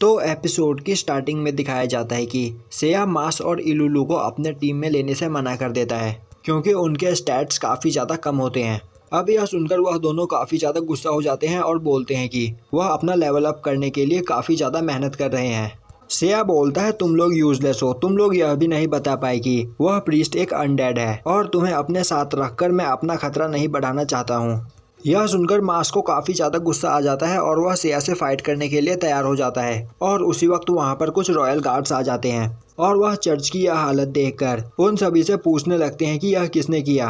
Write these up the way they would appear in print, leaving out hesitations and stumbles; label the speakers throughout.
Speaker 1: तो एपिसोड की स्टार्टिंग में दिखाया जाता है कि सेया मास और इलुलू को अपने टीम में लेने से मना कर देता है क्योंकि उनके स्टैट्स काफ़ी ज़्यादा कम होते हैं। अब यह सुनकर वह दोनों काफ़ी ज़्यादा गुस्सा हो जाते हैं और बोलते हैं कि वह अपना लेवल अप करने के लिए काफ़ी ज़्यादा मेहनत कर रहे हैं। सेया बोलता है तुम लोग यूजलेस हो, तुम लोग यह भी नहीं बता पाए कि वह प्रीस्ट एक अनडेड है और तुम्हें अपने साथ रखकर मैं अपना खतरा नहीं बढ़ाना चाहता हूँ। यह सुनकर मास को काफ़ी ज़्यादा गुस्सा आ जाता है और वह सेया से फाइट करने के लिए तैयार हो जाता है और उसी वक्त वहाँ पर कुछ रॉयल गार्ड्स आ जाते हैं और वह चर्च की यह हालत देखकर उन सभी से पूछने लगते हैं कि यह किसने किया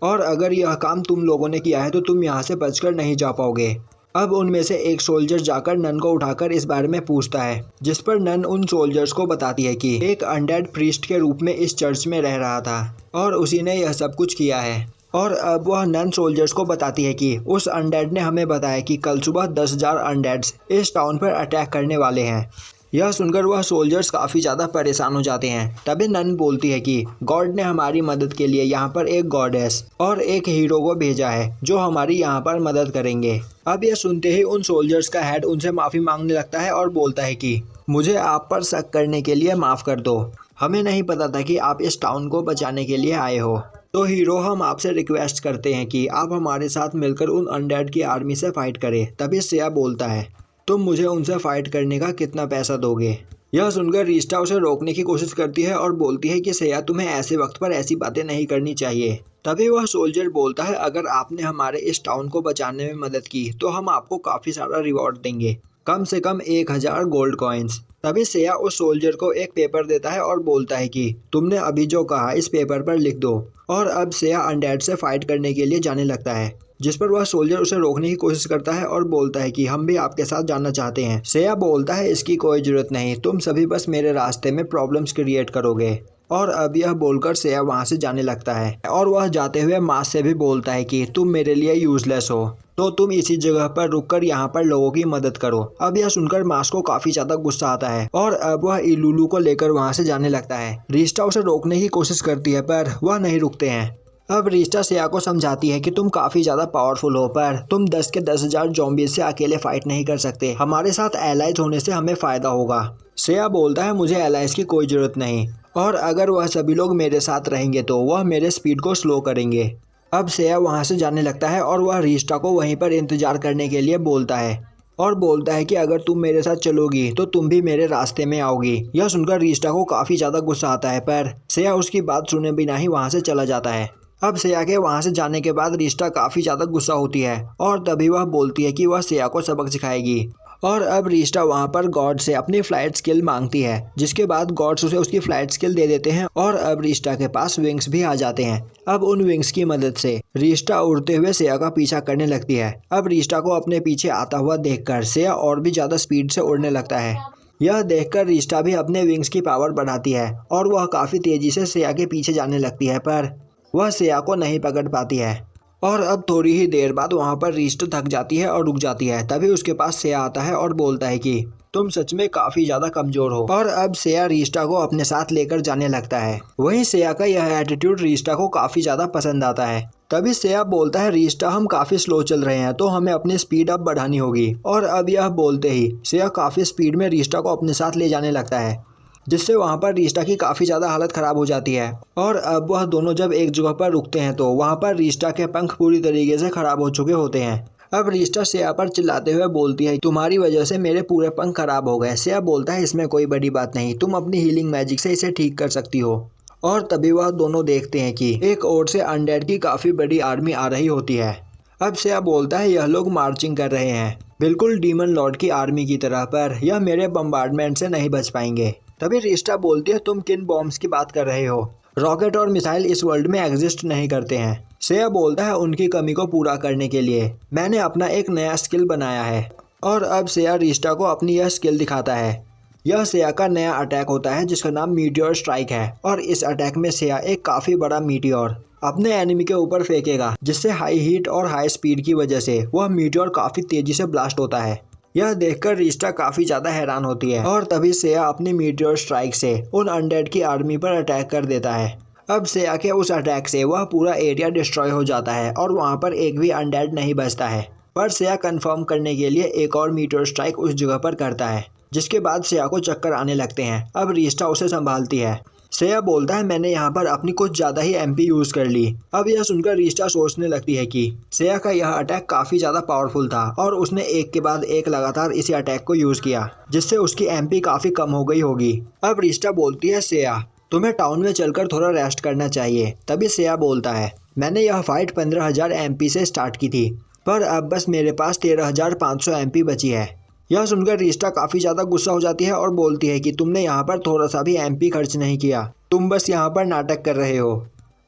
Speaker 1: और अगर यह काम तुम लोगों ने किया है तो तुम यहाँ से बचकर नहीं जा पाओगे। अब उनमें से एक सोल्जर जाकर नन को उठाकर इस बारे में पूछता है, जिस पर नन उन सोल्जर्स को बताती है कि एक अनडेड प्रीस्ट के रूप में इस चर्च में रह रहा था और उसी ने यह सब कुछ किया है। और अब वह नन सोल्जर्स को बताती है कि उस अनडेड ने हमें बताया कि कल सुबह 10,000 अनडेड्स इस टाउन पर अटैक करने वाले हैं। यह सुनकर वह सोल्जर्स काफ़ी ज़्यादा परेशान हो जाते हैं। तभी नन बोलती है कि गॉड ने हमारी मदद के लिए यहाँ पर एक गॉडेस और एक हीरो को भेजा है जो हमारी यहाँ पर मदद करेंगे। अब यह सुनते ही उन सोल्जर्स का हेड उनसे माफ़ी मांगने लगता है और बोलता है कि मुझे आप पर शक करने के लिए माफ़ कर दो, हमें नहीं पता था कि आप इस टाउन को बचाने के लिए आए हो। तो हीरो हम आपसे रिक्वेस्ट करते हैं कि आप हमारे साथ मिलकर उन अनडेड की आर्मी से फाइट करें। तभी सेया बोलता है तुम मुझे उनसे फाइट करने का कितना पैसा दोगे। यह सुनकर रिस्टा उसे रोकने की कोशिश करती है और बोलती है कि सेया तुम्हें ऐसे वक्त पर ऐसी बातें नहीं करनी चाहिए। तभी वह सोल्जर बोलता है अगर आपने हमारे इस टाउन को बचाने में मदद की तो हम आपको काफ़ी सारा रिवॉर्ड देंगे, कम से कम 1000 गोल्ड कॉइन्स। तभी सेया उस सोल्जर को एक पेपर देता है और बोलता है कि तुमने अभी जो कहा इस पेपर पर लिख दो। और अब सेया अनडेड से फाइट करने के लिए जाने लगता है, जिस पर वह सोल्जर उसे रोकने की कोशिश करता है और बोलता है कि हम भी आपके साथ जाना चाहते हैं। सेया बोलता है इसकी कोई जरूरत नहीं, तुम सभी बस मेरे रास्ते में प्रॉब्लम्स क्रिएट करोगे। और अब यह बोलकर सेया वहाँ से जाने लगता है और वह जाते हुए मास से भी बोलता है कि तुम मेरे लिए यूजलेस हो, तो तुम इसी जगह पर रुककर यहाँ पर लोगों की मदद करो। अब यह सुनकर मास को काफी ज्यादा गुस्सा आता है और अब वह इलुलू को लेकर वहाँ से जाने लगता है। रिस्टा उसे रोकने की कोशिश करती है पर वह नहीं रुकते हैं। अब रिस्टा सेया को समझाती है कि तुम काफी ज्यादा पावरफुल हो पर तुम 10 के 10,000 ज़ॉम्बीज़ से अकेले फाइट नहीं कर सकते, हमारे साथ एलाइज होने से हमें फायदा होगा। सेया बोलता है मुझे एलाइज की कोई जरूरत नहीं और अगर वह सभी लोग मेरे साथ रहेंगे तो वह मेरे स्पीड को स्लो करेंगे। अब सेया वहाँ से जाने लगता है और वह रिस्टा को वहीं पर इंतजार करने के लिए बोलता है और बोलता है कि अगर तुम मेरे साथ चलोगी तो तुम भी मेरे रास्ते में आओगी। यह सुनकर रिस्टा को काफ़ी ज़्यादा गुस्सा आता है पर सेया उसकी बात सुने बिना ही वहाँ से चला जाता है। अब सेया के वहाँ से जाने के बाद रिस्टा काफ़ी ज़्यादा गुस्सा होती है और तभी वह बोलती है कि वह सेया को सबक सिखाएगी। और अब रिस्टा वहाँ पर गॉड से अपनी फ्लाइट स्किल मांगती है, जिसके बाद गॉड्स उसे उसकी फ्लाइट स्किल दे देते हैं और अब रिस्टा के पास विंग्स भी आ जाते हैं। अब उन विंग्स की मदद से रिस्टा उड़ते हुए सेया का पीछा करने लगती है। अब रिस्टा को अपने पीछे आता हुआ देखकर सेया और भी ज़्यादा स्पीड से उड़ने लगता है। यह देखकर रिस्टा भी अपने विंग्स की पावर बढ़ाती है और वह काफ़ी तेज़ी से सेया के पीछे जाने लगती है पर वह सेया को नहीं पकड़ पाती है। और अब थोड़ी ही देर बाद वहाँ पर रिस्टा थक जाती है और रुक जाती है। तभी उसके पास सेया आता है और बोलता है कि तुम सच में काफ़ी ज़्यादा कमज़ोर हो। और अब सेया रिस्टा को अपने साथ लेकर जाने लगता है। वहीं सेया का यह एटीट्यूड रिस्टा को काफ़ी ज़्यादा पसंद आता है। तभी सेया बोलता है रिस्टा हम काफ़ी स्लो चल रहे हैं तो हमें अपनी स्पीड अब बढ़ानी होगी। और अब यह बोलते ही सेया काफ़ी स्पीड में रिस्टा को अपने साथ ले जाने लगता है, जिससे वहाँ पर रिस्टा की काफ़ी ज़्यादा हालत ख़राब हो जाती है। और अब वह दोनों जब एक जगह पर रुकते हैं तो वहाँ पर रिस्टा के पंख पूरी तरीके से ख़राब हो चुके होते हैं। अब रिस्टा सेया पर चिल्लाते हुए बोलती है तुम्हारी वजह से मेरे पूरे पंख खराब हो गए। सेया बोलता है इसमें कोई बड़ी बात नहीं, तुम अपनी हीलिंग मैजिक से इसे ठीक कर सकती हो। और तभी वह दोनों देखते हैं कि एक ओर से अनडेड की काफ़ी बड़ी आर्मी आ रही होती है। अब सेया बोलता है यह लोग मार्चिंग कर रहे हैं बिल्कुल डीमन लॉर्ड की आर्मी की तरह, पर यह मेरे बम्बार्डमेंट से नहीं बच पाएंगे। तभी रिस्टा बोलती है तुम किन बॉम्ब्स की बात कर रहे हो, रॉकेट और मिसाइल इस वर्ल्ड में एग्जिस्ट नहीं करते हैं। सेया बोलता है उनकी कमी को पूरा करने के लिए मैंने अपना एक नया स्किल बनाया है। और अब सेया रिस्टा को अपनी यह स्किल दिखाता है। यह सेया का नया अटैक होता है जिसका नाम मीटियोर स्ट्राइक है और इस अटैक में सेया एक काफ़ी बड़ा मीटियोर अपने एनिमी के ऊपर फेंकेगा, जिससे हाई हीट और हाई स्पीड की वजह से वह मीटियोर काफ़ी तेज़ी से ब्लास्ट होता है। यह देखकर रिस्टा काफ़ी ज़्यादा हैरान होती है और तभी सेया अपनी मीटियोर स्ट्राइक से उन अनडेड की आर्मी पर अटैक कर देता है। अब सेया के उस अटैक से वह पूरा एरिया डिस्ट्रॉय हो जाता है और वहाँ पर एक भी अनडेड नहीं बचता है। पर सेया कंफर्म करने के लिए एक और मीटियोर स्ट्राइक उस जगह पर करता है, जिसके बाद सेया को चक्कर आने लगते हैं। अब रिस्टा उसे संभालती है। सेया बोलता है मैंने यहाँ पर अपनी कुछ ज़्यादा ही एमपी यूज़ कर ली। अब यह सुनकर रिस्टा सोचने लगती है कि सेया का यह अटैक काफ़ी ज़्यादा पावरफुल था और उसने एक के बाद एक लगातार इसी अटैक को यूज़ किया, जिससे उसकी एमपी काफ़ी कम हो गई होगी। अब रिस्टा बोलती है सेया तुम्हें टाउन में चलकर थोड़ा रेस्ट करना चाहिए। तभी सेया बोलता है मैंने यह फाइट 15,000 एमपी से स्टार्ट की थी, पर अब बस मेरे पास 13,500 एमपी बची है। यह सुनकर रिस्टा काफ़ी ज़्यादा गुस्सा हो जाती है और बोलती है कि तुमने यहाँ पर थोड़ा सा भी एमपी खर्च नहीं किया, तुम बस यहाँ पर नाटक कर रहे हो।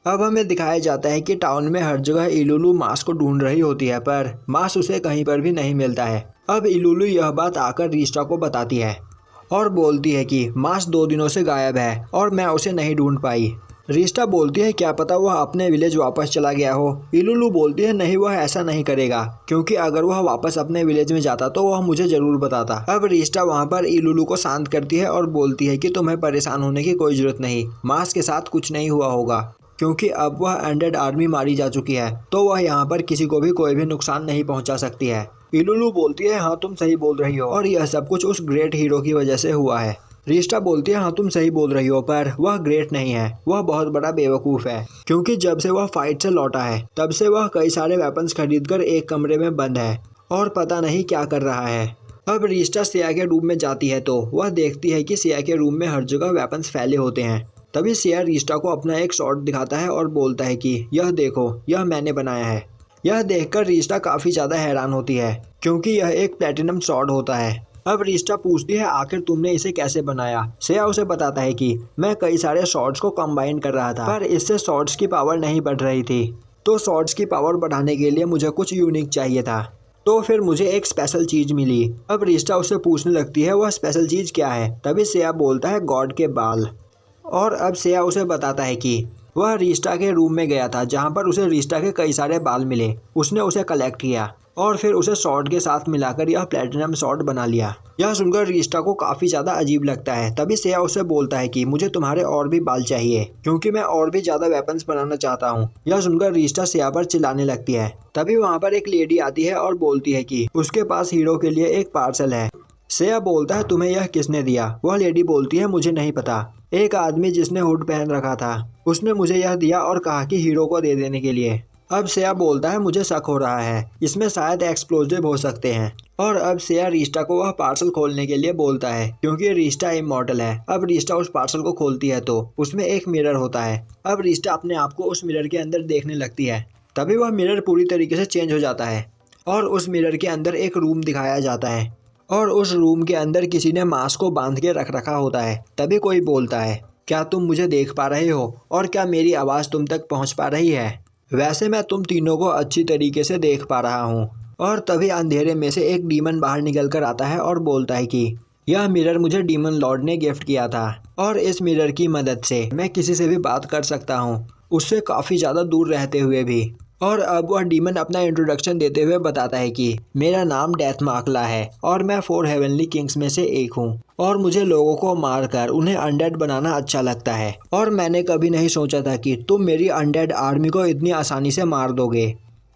Speaker 1: अब हमें दिखाया जाता है कि टाउन में हर जगह इलुलु मास को ढूंढ रही होती है, पर मास उसे कहीं पर भी नहीं मिलता है। अब इलुलु यह बात आकर रिस्टा को बताती है और बोलती है कि मास 2 दिनों से गायब है और मैं उसे नहीं ढूंढ पाई। रिस्टा बोलती है क्या पता वह अपने विलेज वापस चला गया हो। इलुलु बोलती है नहीं, वह ऐसा नहीं करेगा, क्योंकि अगर वह वापस अपने विलेज में जाता तो वह मुझे ज़रूर बताता। अब रिस्टा वहां पर इलुलु को शांत करती है और बोलती है कि तुम्हें परेशान होने की कोई ज़रूरत नहीं, मास के साथ कुछ नहीं हुआ होगा, क्योंकि अब वह अनडेड आर्मी मारी जा चुकी है, तो वह यहाँ पर किसी को भी कोई भी नुकसान नहीं पहुँचा सकती है। इलुलु बोलती है हाँ तुम सही बोल रही हो और यह सब कुछ उस ग्रेट हीरो की वजह से हुआ है। रिस्टा बोलती है हाँ तुम सही बोल रही हो, पर वह ग्रेट नहीं है, वह बहुत बड़ा बेवकूफ़ है, क्योंकि जब से वह फाइट से लौटा है तब से वह कई सारे वेपन्स खरीदकर एक कमरे में बंद है और पता नहीं क्या कर रहा है। अब रिस्टा सेया के रूम में जाती है तो वह देखती है कि सेया के रूम में हर जगह वेपन्स फैले होते हैं। तभी सेया रिस्टा को अपना एक शॉट दिखाता है और बोलता है कि यह देखो, यह मैंने बनाया है। यह देखकर रिस्टा काफ़ी ज़्यादा हैरान होती है, क्योंकि यह एक प्लेटिनम शॉट होता है। अब रिस्टा पूछती है आखिर तुमने इसे कैसे बनाया। सेया उसे बताता है कि मैं कई सारे शॉट्स को कंबाइन कर रहा था, पर इससे शॉट्स की पावर नहीं बढ़ रही थी, तो शॉट्स की पावर बढ़ाने के लिए मुझे कुछ यूनिक चाहिए था, तो फिर मुझे एक स्पेशल चीज़ मिली। अब रिस्टा उससे पूछने लगती है वह स्पेशल चीज़ क्या है। तभी सेया बोलता है गॉड के बाल। और अब सेया उसे बताता है कि वह रिस्टा के रूम में गया था, जहाँ पर उसे रिस्टा के कई सारे बाल मिले। उसने उसे कलेक्ट किया और फिर उसे शॉर्ट के साथ मिलाकर यह प्लेटिनम शॉर्ट बना लिया। यह सुनकर रिस्टा को काफ़ी ज़्यादा अजीब लगता है। तभी सेया उसे बोलता है कि मुझे तुम्हारे और भी बाल चाहिए, क्योंकि मैं और भी ज़्यादा वेपन्स बनाना चाहता हूँ। यह सुनकर रिस्टा सेया पर चिल्लाने लगती है। तभी वहाँ पर एक लेडी आती है और बोलती है कि उसके पास हीरो के लिए एक पार्सल है। सेया बोलता है तुम्हें यह किसने दिया। वह लेडी बोलती है मुझे नहीं पता, एक आदमी जिसने हुड पहन रखा था उसने मुझे यह दिया और कहा कि हीरो को दे देने के लिए। अब सेया बोलता है मुझे शक हो रहा है, इसमें शायद एक्सप्लोजिव हो सकते हैं। और अब सेया रिस्टा को वह पार्सल खोलने के लिए बोलता है, क्योंकि रिस्टा इमॉर्टल है। अब रिस्टा उस पार्सल को खोलती है तो उसमें एक मिरर होता है। अब रिस्टा अपने आप को उस मिरर के अंदर देखने लगती है। तभी वह मिरर पूरी तरीके से चेंज हो जाता है और उस मिरर के अंदर एक रूम दिखाया जाता है और उस रूम के अंदर किसी ने मास्क को बांध के रखा होता है। तभी कोई बोलता है क्या तुम मुझे देख पा रहे हो और क्या मेरी आवाज़ तुम तक पहुंच पा रही है। वैसे मैं तुम तीनों को अच्छी तरीके से देख पा रहा हूँ। और तभी अंधेरे में से एक डीमन बाहर निकल कर आता है और बोलता है कि यह मिरर मुझे डीमन लॉर्ड ने गिफ्ट किया था और इस मिरर की मदद से मैं किसी से भी बात कर सकता हूँ, उससे काफ़ी ज़्यादा दूर रहते हुए भी। और अब वह डीमन अपना इंट्रोडक्शन देते हुए बताता है कि मेरा नाम डेथ मार्कला है और मैं 4 हेवनली किंग्स में से एक हूँ और मुझे लोगों को मारकर उन्हें अनडेड बनाना अच्छा लगता है। और मैंने कभी नहीं सोचा था कि तुम मेरी अनडेड आर्मी को इतनी आसानी से मार दोगे।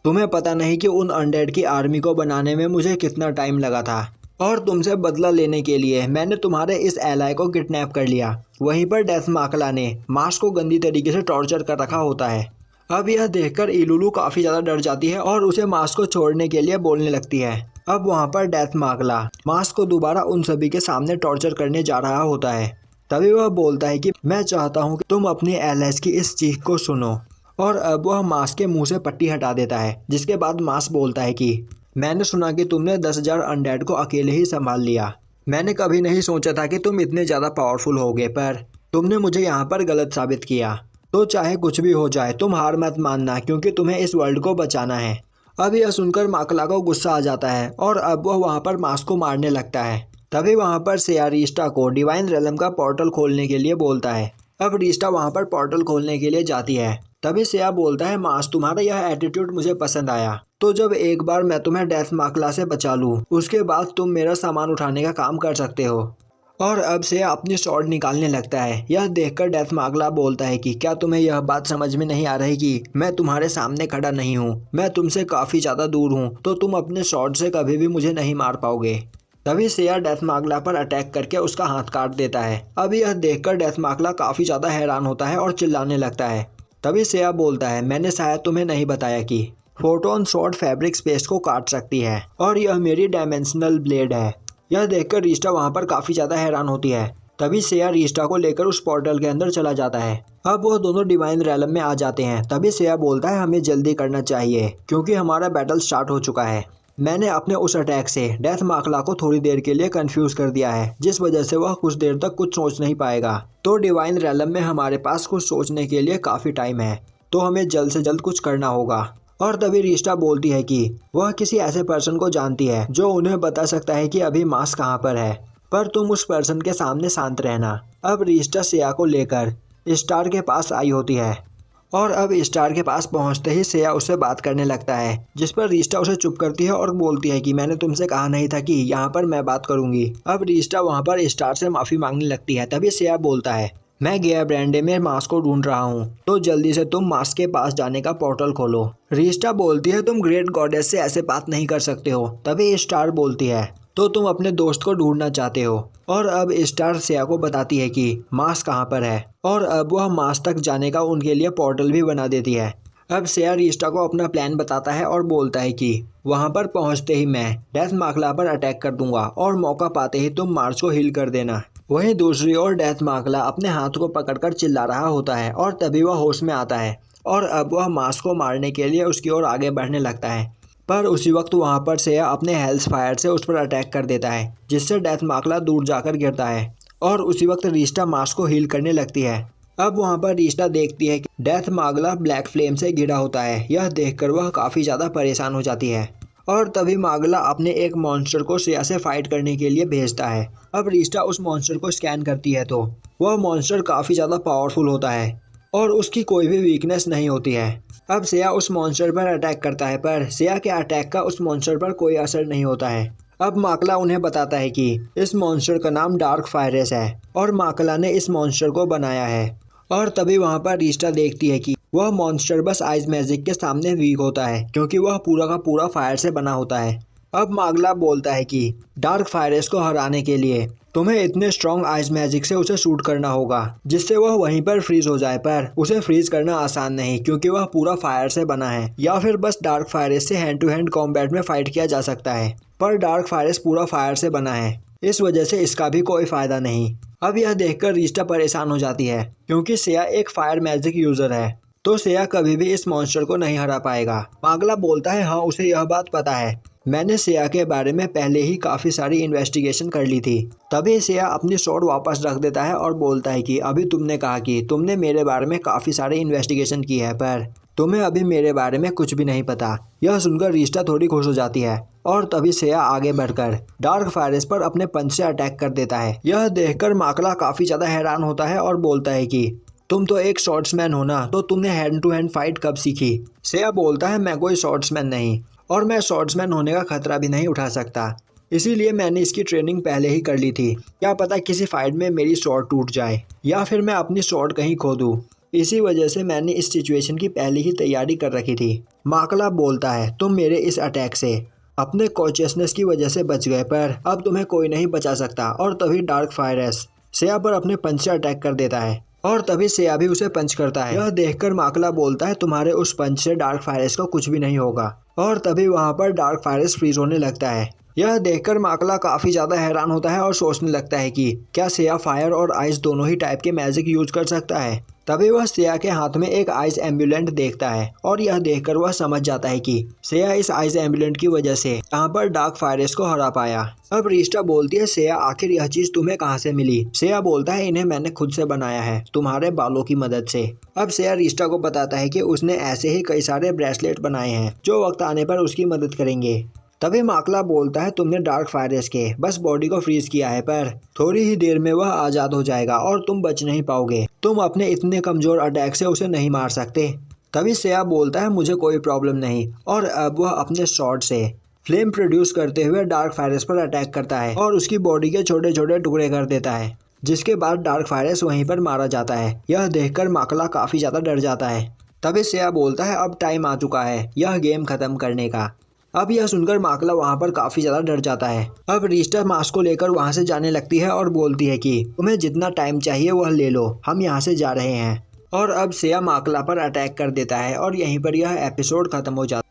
Speaker 1: तुम्हें पता नहीं कि उन अनडेड की आर्मी को बनाने में मुझे कितना टाइम लगा था। और तुमसे बदला लेने के लिए मैंने तुम्हारे इस एलाय को किडनैप कर लिया। वहीं पर डेथ मार्कला ने मास्क को गंदी तरीके से टॉर्चर कर रखा होता है। अब यह देखकर इलुलु काफ़ी ज़्यादा डर जाती है और उसे मास्क को छोड़ने के लिए बोलने लगती है। अब वहाँ पर डेथ मार्कला मास्क को दोबारा उन सभी के सामने टॉर्चर करने जा रहा होता है। तभी वह बोलता है कि मैं चाहता हूँ कि तुम अपनी एलएस की इस चीख को सुनो। और अब वह मास्क के मुंह से पट्टी हटा देता है, जिसके बाद मास्क बोलता है कि मैंने सुना कि तुमने 10,000 अनडेड को अकेले ही संभाल लिया। मैंने कभी नहीं सोचा था कि तुम इतने ज़्यादा पावरफुल होगे, पर तुमने मुझे यहाँ पर गलत साबित किया। तो चाहे कुछ भी हो जाए तुम हार मत मानना, क्योंकि तुम्हें इस वर्ल्ड को बचाना है। अब यह सुनकर मार्कला को गुस्सा आ जाता है और अब वह वहाँ पर मास्क को मारने लगता है। तभी वहाँ पर सेया रिस्टा को डिवाइन रेलम का पोर्टल खोलने के लिए बोलता है। अब रिस्टा वहाँ पर पोर्टल खोलने के लिए जाती है। तभी सेया बोलता है मास्क तुम्हारा यह एटीट्यूड मुझे पसंद आया, तो जब एक बार मैं तुम्हें डेथ मार्कला से बचा लूँ उसके बाद तुम मेरा सामान उठाने का काम कर सकते हो। और अब सेया अपनी स्वॉर्ड निकालने लगता है। यह देखकर डेथ मार्कला बोलता है कि क्या तुम्हें यह बात समझ में नहीं आ रही कि मैं तुम्हारे सामने खड़ा नहीं हूँ, मैं तुमसे काफ़ी ज़्यादा दूर हूँ, तो तुम अपने स्वॉर्ड से कभी भी मुझे नहीं मार पाओगे। तभी सेया डेथ मार्गला पर अटैक करके उसका हाथ काट देता है। अब यह देखकर डेथ मार्गला काफी ज्यादा हैरान होता है और चिल्लाने लगता है। तभी सेया बोलता है, मैंने शायद तुम्हें नहीं बताया कि फोटोन स्वॉर्ड फैब्रिक स्पेस को काट सकती है और यह मेरी डायमेंशनल ब्लेड है। यह देखकर रीस्टा वहां पर काफी ज्यादा हैरान होती है। तभी सेया रीस्टा को लेकर उस पोर्टल के अंदर चला जाता है। अब वो दोनों डिवाइन रैलम में आ जाते हैं। तभी सेया बोलता है, हमें जल्दी करना चाहिए क्योंकि हमारा बैटल स्टार्ट हो चुका है। मैंने अपने उस अटैक से डेथ मार्गला को थोड़ी देर के लिए कंफ्यूज कर दिया है, जिस वजह से वह कुछ देर तक कुछ सोच नहीं पाएगा। तो डिवाइन रैलम में हमारे पास कुछ सोचने के लिए काफी टाइम है, तो हमें जल्द से जल्द कुछ करना होगा। और तभी रीस्टा बोलती है कि वह किसी ऐसे पर्सन को जानती है जो उन्हें बता सकता है कि अभी मास कहाँ पर है, पर तुम उस पर्सन के सामने शांत रहना। अब रीस्टा सेया को लेकर स्टार के पास आई होती है और अब स्टार के पास पहुंचते ही सेया उससे बात करने लगता है, जिस पर रीस्टा उसे चुप करती है और बोलती है कि मैंने तुमसे कहा नहीं था कि यहाँ पर मैं बात करूंगी। अब रीस्टा वहाँ पर स्टार से माफी मांगने लगती है। तभी सेया बोलता है, मैं गया ब्रांडे में मास को ढूंढ रहा हूँ, तो जल्दी से तुम मास के पास जाने का पोर्टल खोलो। रीस्टा बोलती है, तुम ग्रेट गॉडेस से ऐसे बात नहीं कर सकते हो। तभी स्टार बोलती है, तो तुम अपने दोस्त को ढूंढना चाहते हो। और अब स्टार सेया को बताती है कि मास कहाँ पर है और अब वह मास तक जाने का उनके लिए पोर्टल भी बना देती है। अब सेया रीस्टा को अपना प्लान बताता है और बोलता है कि वहां पर पहुंचते ही मैं डेथ मार्गला पर अटैक कर दूंगा और मौका पाते ही तुम मार्स को हील कर देना। वहीं दूसरी ओर डेथ मार्गला अपने हाथ को पकड़कर चिल्ला रहा होता है और तभी वह होश में आता है और अब वह मास को मारने के लिए उसकी ओर आगे बढ़ने लगता है। पर उसी वक्त वहां पर सेया अपने हेल्स फायर से उस पर अटैक कर देता है, जिससे डेथ मार्गला दूर जाकर गिरता है और उसी वक्त रीस्टा मास को हील करने लगती है। अब वहां पर रीस्टा देखती है कि डेथ मार्गला ब्लैक फ्लेम से घिरा होता है। यह देखकर वह काफी ज्यादा परेशान हो जाती है और तभी मार्गला अपने एक मॉन्स्टर को सेया से फाइट करने के लिए भेजता है। अब रीस्टा उस मॉन्स्टर को स्कैन करती है तो वह मॉन्स्टर काफी ज्यादा पावरफुल होता है और उसकी कोई भी वीकनेस नहीं होती है। अब सेया उस मॉन्स्टर पर अटैक करता है, पर सेया के अटैक का उस मॉन्स्टर पर कोई असर नहीं होता है। अब मार्गला उन्हें बताता है कि इस मॉन्स्टर का नाम डार्क फायरेस है और मार्गला ने इस मॉन्स्टर को बनाया है। और तभी वहां पर रीस्टा देखती है कि वह मॉन्स्टर बस आइस मैजिक के सामने वीक होता है, क्योंकि वह पूरा का पूरा फायर से बना होता है। अब मार्गला बोलता है कि डार्क फायरेस को हराने के लिए तुम्हें इतने स्ट्रॉन्ग आइस मैजिक से उसे शूट करना होगा जिससे वह वहीं पर फ्रीज हो जाए, पर उसे फ्रीज करना आसान नहीं क्योंकि वह पूरा फायर से बना है। या फिर बस डार्क फायरेस से हैंड टू हैंड कॉम्बैट में फाइट किया जा सकता है, पर डार्क फायरेस पूरा फायर से बना है, इस वजह से इसका भी कोई फायदा नहीं। अब यह देखकर रीस्टा परेशान हो जाती है क्योंकि सेया एक फायर मैजिक यूजर है, तो सेया कभी भी इस मॉन्स्टर को नहीं हरा पाएगा। मार्गला बोलता है, हाँ उसे यह बात पता है, मैंने सेया के बारे में पहले ही काफी सारी इन्वेस्टिगेशन कर ली थी। तभी सेया अपनी स्वॉर्ड वापस रख देता है और बोलता है कि अभी तुमने कहा कि तुमने मेरे बारे में काफी सारे इन्वेस्टिगेशन की है, पर तुम्हें अभी मेरे बारे में कुछ भी नहीं पता। यह सुनकर रीस्टा थोड़ी खुश हो जाती है और तभी सेया आगे बढ़कर डार्क फायरेस पर अपने पंच से अटैक कर देता है। यह देखकर मार्गला काफी ज्यादा हैरान होता है और बोलता है कि तुम तो एक शॉर्ट्समैन हो ना, तो तुमने हैंड टू हैंड फाइट कब सीखी? सेया बोलता है, मैं कोई शॉर्ट्समैन नहीं और मैं शॉर्ट्समैन होने का खतरा भी नहीं उठा सकता, इसीलिए मैंने इसकी ट्रेनिंग पहले ही कर ली थी। क्या पता किसी फाइट में मेरी शॉर्ट टूट जाए या फिर मैं अपनी शॉर्ट कहीं खो दूं, इसी वजह से मैंने इस सिचुएशन की पहले ही तैयारी कर रखी थी। मार्गला बोलता है, तुम मेरे इस अटैक से अपने कॉन्शियसनेस की वजह से बच गए, पर अब तुम्हें कोई नहीं बचा सकता। और तभी डार्क फायरेस सेया पर अपने पंच से अटैक कर देता है और तभी सेया भी उसे पंच करता है। यह देखकर मार्गला बोलता है, तुम्हारे उस पंच से डार्क फायरेस को कुछ भी नहीं होगा। और तभी वहां पर डार्क फायरेस फ्रीज होने लगता है। यह देखकर मार्गला काफी ज्यादा हैरान होता है और सोचने लगता है कि क्या सेया फायर और आइस दोनों ही टाइप के मैजिक यूज कर सकता है। तभी वह सेया के हाथ में एक आइस एम्बुलेंट देखता है और यह देखकर वह समझ जाता है कि सेया इस आइस एम्बुलेंट की वजह से यहाँ पर डार्क फायरेस को हरा पाया। अब रीस्टा बोलती है, सेया आखिर यह चीज तुम्हें कहाँ से मिली? सेया बोलता है, इन्हें मैंने खुद से बनाया है, तुम्हारे बालों की मदद से। अब सेया रीस्टा को बताता है कि उसने ऐसे ही कई सारे ब्रेसलेट बनाए हैं जो वक्त आने पर उसकी मदद करेंगे। तभी मार्गला बोलता है, तुमने डार्क फायरेस के बस बॉडी को फ्रीज किया है, पर थोड़ी ही देर में वह आजाद हो जाएगा और तुम बच नहीं पाओगे। तुम अपने इतने कमजोर अटैक से उसे नहीं मार सकते। तभी सेया बोलता है, मुझे कोई प्रॉब्लम नहीं। और अब वह अपने शॉट से फ्लेम प्रोड्यूस करते हुए डार्क फायरेस पर अटैक करता है और उसकी बॉडी के छोटे छोटे टुकड़े कर देता है, जिसके बाद डार्क फायरेस वहीं पर मारा जाता है। यह देखकर मार्गला काफी ज्यादा डर जाता है। तभी सेया बोलता है, अब टाइम आ चुका है यह गेम खत्म करने का। अब यह सुनकर माकला वहाँ पर काफी ज्यादा डर जाता है। अब रीस्टर मास्क को लेकर वहाँ से जाने लगती है और बोलती है कि तुम्हें जितना टाइम चाहिए वह ले लो, हम यहाँ से जा रहे हैं। और अब सेया माकला पर अटैक कर देता है और यहीं पर यह एपिसोड खत्म हो जाता है।